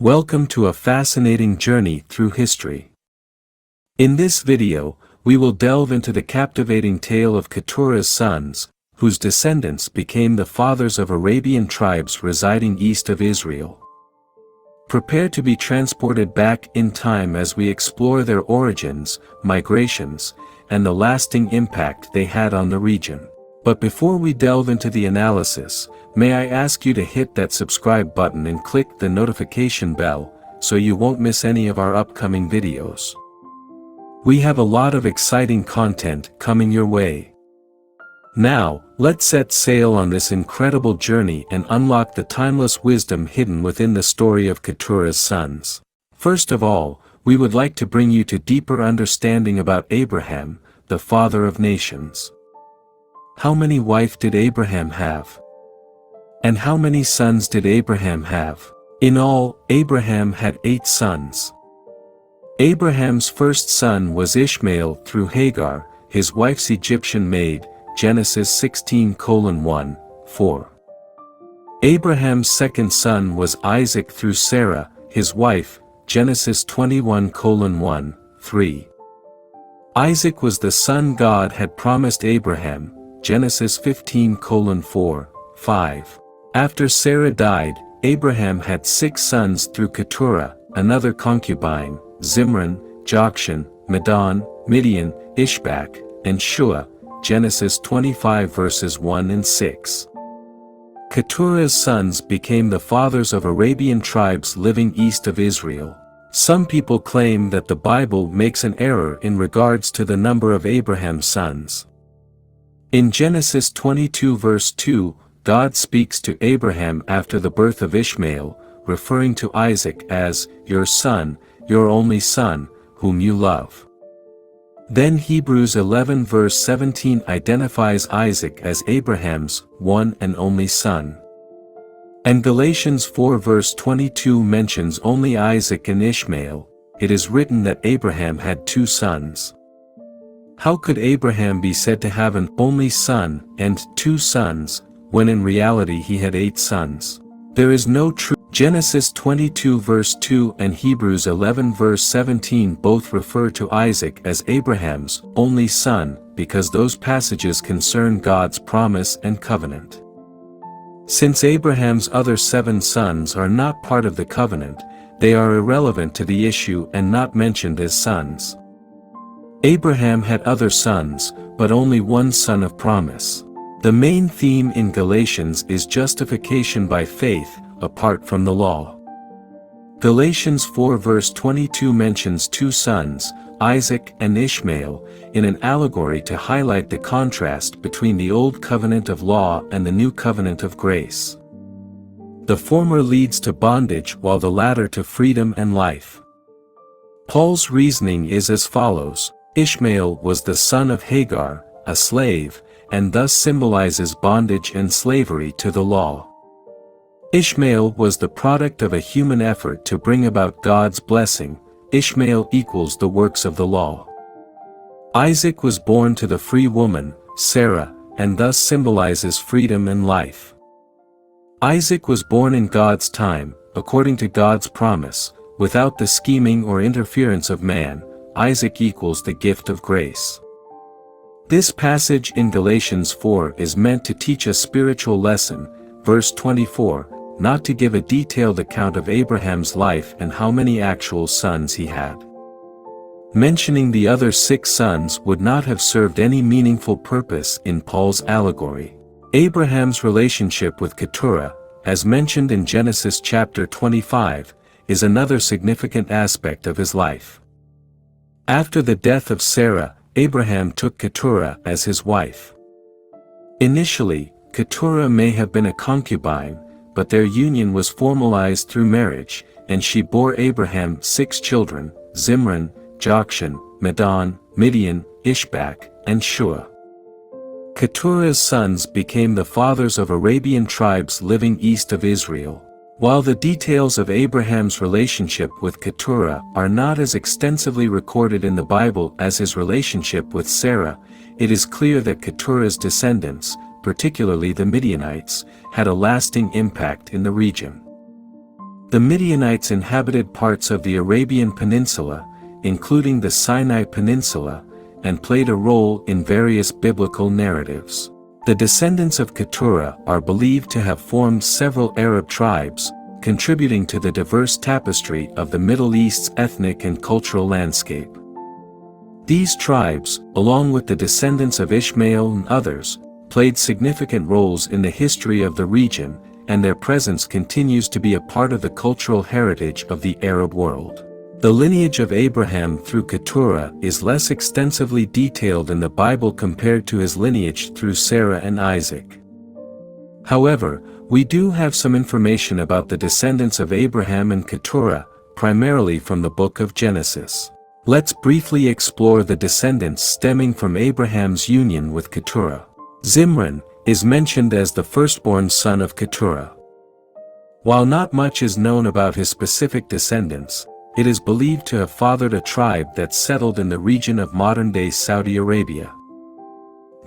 Welcome to a fascinating journey through history. In this video, we will delve into the captivating tale of KETURAH'S sons, whose descendants became the fathers of Arabian tribes residing east of Israel. Prepare to be transported back in time as we explore their origins, migrations, and the lasting impact they had on the region. But before we delve into the analysis, may I ask you to hit that subscribe button and click the notification bell, so you won't miss any of our upcoming videos. We have a lot of exciting content coming your way. Now, let's set sail on this incredible journey and unlock the timeless wisdom hidden within the story of KETURAH'S sons. First of all, we would like to bring you to deeper understanding about Abraham, the father of nations. How many wives did Abraham have? And how many sons did Abraham have? In all, Abraham had 8 sons. Abraham's first son was Ishmael through Hagar, his wife's Egyptian maid, Genesis 16:1-4. Abraham's second son was Isaac through Sarah, his wife, Genesis 21:1-3. Isaac was the son God had promised Abraham, Genesis 15:4-5. After Sarah died, Abraham had 6 sons through KETURAH, another concubine, Zimran, Jokshan, Medan, Midian, Ishbak, and Shuah, Genesis 25:1-6. KETURAH'S sons became the fathers of Arabian tribes living east of Israel. Some people claim that the Bible makes an error in regards to the number of Abraham's sons. In Genesis 22:2, God speaks to Abraham after the birth of Ishmael, referring to Isaac as, "Your son, your only son, whom you love." Then Hebrews 11:17 identifies Isaac as Abraham's one and only son. And Galatians 4:22 mentions only Isaac and Ishmael. It is written that Abraham had 2 sons. How could Abraham be said to have an only son and 2 sons, when in reality he had 8 sons? There is no true. Genesis 22:2 and Hebrews 11:17 both refer to Isaac as Abraham's only son, because those passages concern God's promise and covenant. Since Abraham's other 7 sons are not part of the covenant, they are irrelevant to the issue and not mentioned as sons. Abraham had other sons, but only one son of promise. The main theme in Galatians is justification by faith, apart from the law. Galatians 4:22 mentions 2 sons, Isaac and Ishmael, in an allegory to highlight the contrast between the old covenant of law and the new covenant of grace. The former leads to bondage while the latter to freedom and life. Paul's reasoning is as follows: Ishmael was the son of Hagar, a slave, and thus symbolizes bondage and slavery to the law. Ishmael was the product of a human effort to bring about God's blessing. Ishmael equals the works of the law. Isaac was born to the free woman, Sarah, and thus symbolizes freedom and life. Isaac was born in God's time, according to God's promise, without the scheming or interference of man. Isaac equals the gift of grace. This passage in Galatians 4 is meant to teach a spiritual lesson, verse 24, not to give a detailed account of Abraham's life and how many actual sons he had. Mentioning the other 6 sons would not have served any meaningful purpose in Paul's allegory. Abraham's relationship with KETURAH, as mentioned in Genesis chapter 25, is another significant aspect of his life. After the death of Sarah, Abraham took KETURAH as his wife. Initially, KETURAH may have been a concubine, but their union was formalized through marriage, and she bore Abraham 6 children, Zimran, Jokshan, Medan, Midian, Ishbak, and Shuah. KETURAH'S sons became the fathers of Arabian tribes living east of Israel. While the details of Abraham's relationship with KETURAH are not as extensively recorded in the Bible as his relationship with Sarah, it is clear that KETURAH'S descendants, particularly the Midianites, had a lasting impact in the region. The Midianites inhabited parts of the Arabian Peninsula, including the Sinai Peninsula, and played a role in various biblical narratives. The descendants of Keturah are believed to have formed several Arab tribes, contributing to the diverse tapestry of the Middle East's ethnic and cultural landscape. These tribes, along with the descendants of Ishmael and others, played significant roles in the history of the region, and their presence continues to be a part of the cultural heritage of the Arab world. The lineage of Abraham through Keturah is less extensively detailed in the Bible compared to his lineage through Sarah and Isaac. However, we do have some information about the descendants of Abraham and Keturah, primarily from the book of Genesis. Let's briefly explore the descendants stemming from Abraham's union with Keturah. Zimran is mentioned as the firstborn son of Keturah. While not much is known about his specific descendants, it is believed to have fathered a tribe that settled in the region of modern-day Saudi Arabia.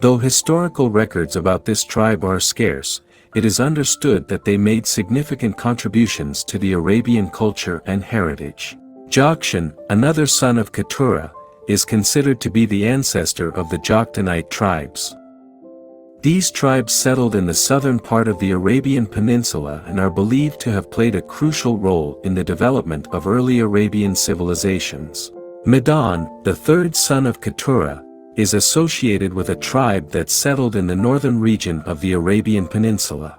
Though historical records about this tribe are scarce, it is understood that they made significant contributions to the Arabian culture and heritage. Jokshan, another son of Keturah, is considered to be the ancestor of the Joktanite tribes. These tribes settled in the southern part of the Arabian Peninsula and are believed to have played a crucial role in the development of early Arabian civilizations. Medan, the third son of Keturah, is associated with a tribe that settled in the northern region of the Arabian Peninsula.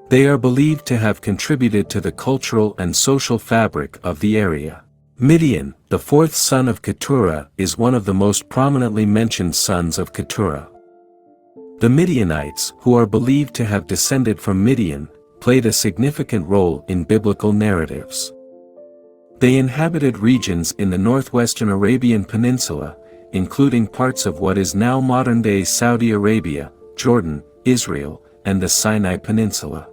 They are believed to have contributed to the cultural and social fabric of the area. Midian, the fourth son of Keturah, is one of the most prominently mentioned sons of Keturah. The Midianites, who are believed to have descended from Midian, played a significant role in biblical narratives. They inhabited regions in the northwestern Arabian Peninsula, including parts of what is now modern-day Saudi Arabia, Jordan, Israel, and the Sinai Peninsula.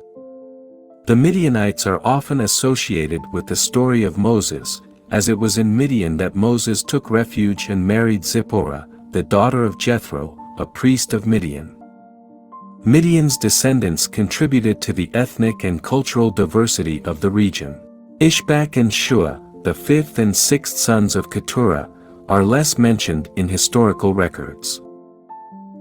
The Midianites are often associated with the story of Moses, as it was in Midian that Moses took refuge and married Zipporah, the daughter of Jethro, a priest of Midian. Midian's descendants contributed to the ethnic and cultural diversity of the region. Ishbak and Shuah, the fifth and sixth sons of Keturah, are less mentioned in historical records.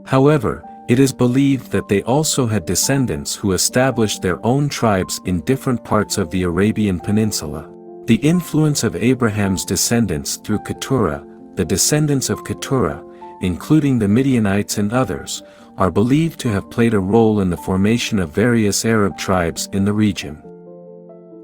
However, it is believed that they also had descendants who established their own tribes in different parts of the Arabian Peninsula. The influence of Abraham's descendants through Keturah, the descendants of Keturah, including the Midianites and others, are believed to have played a role in the formation of various Arab tribes in the region.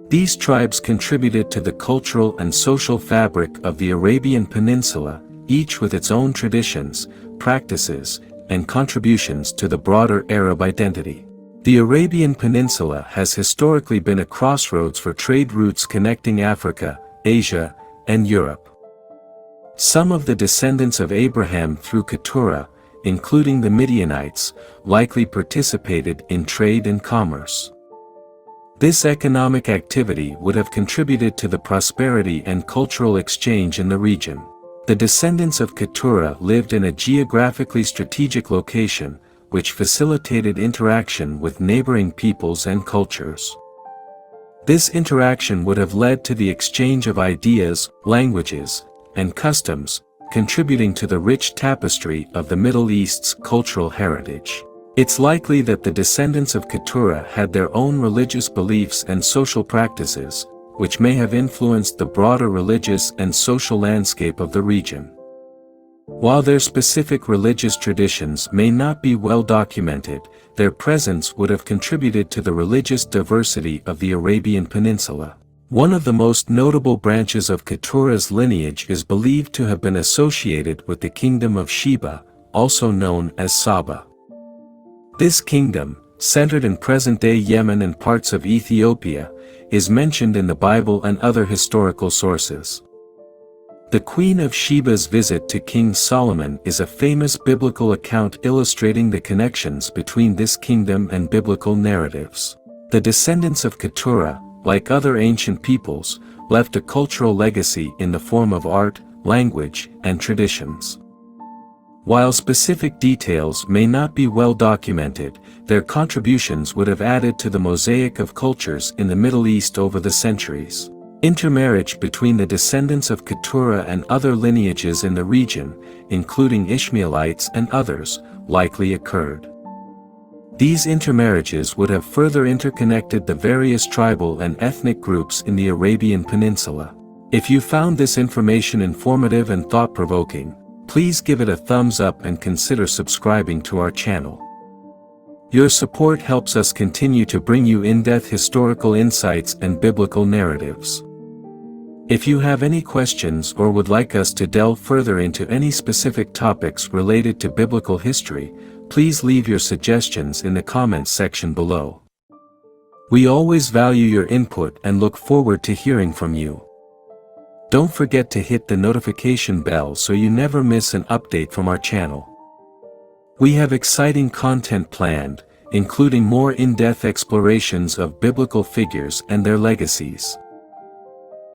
These tribes contributed to the cultural and social fabric of the Arabian Peninsula, each with its own traditions, practices, and contributions to the broader Arab identity. The Arabian Peninsula has historically been a crossroads for trade routes connecting Africa, Asia, and Europe. Some of the descendants of Abraham through Keturah, including the Midianites, likely participated in trade and commerce. This economic activity would have contributed to the prosperity and cultural exchange in the region. The descendants of Keturah lived in a geographically strategic location, which facilitated interaction with neighboring peoples and cultures. This interaction would have led to the exchange of ideas, languages, and customs, contributing to the rich tapestry of the Middle East's cultural heritage. It's likely that the descendants of Keturah had their own religious beliefs and social practices, which may have influenced the broader religious and social landscape of the region. While their specific religious traditions may not be well documented, their presence would have contributed to the religious diversity of the Arabian Peninsula. One of the most notable branches of KETURAH'S lineage is believed to have been associated with the kingdom of Sheba, also known as Saba. This kingdom, centered in present-day Yemen and parts of Ethiopia, is mentioned in the Bible and other historical sources. The Queen of Sheba's visit to King Solomon is a famous biblical account illustrating the connections between this kingdom and biblical narratives. The descendants of KETURAH, like other ancient peoples, left a cultural legacy in the form of art, language, and traditions. While specific details may not be well documented, their contributions would have added to the mosaic of cultures in the Middle East over the centuries. Intermarriage between the descendants of Keturah and other lineages in the region, including Ishmaelites and others, likely occurred. These intermarriages would have further interconnected the various tribal and ethnic groups in the Arabian Peninsula. If you found this information informative and thought-provoking, please give it a thumbs up and consider subscribing to our channel. Your support helps us continue to bring you in-depth historical insights and biblical narratives. If you have any questions or would like us to delve further into any specific topics related to biblical history, please leave your suggestions in the comments section below. We always value your input and look forward to hearing from you. Don't forget to hit the notification bell so you never miss an update from our channel. We have exciting content planned, including more in-depth explorations of biblical figures and their legacies.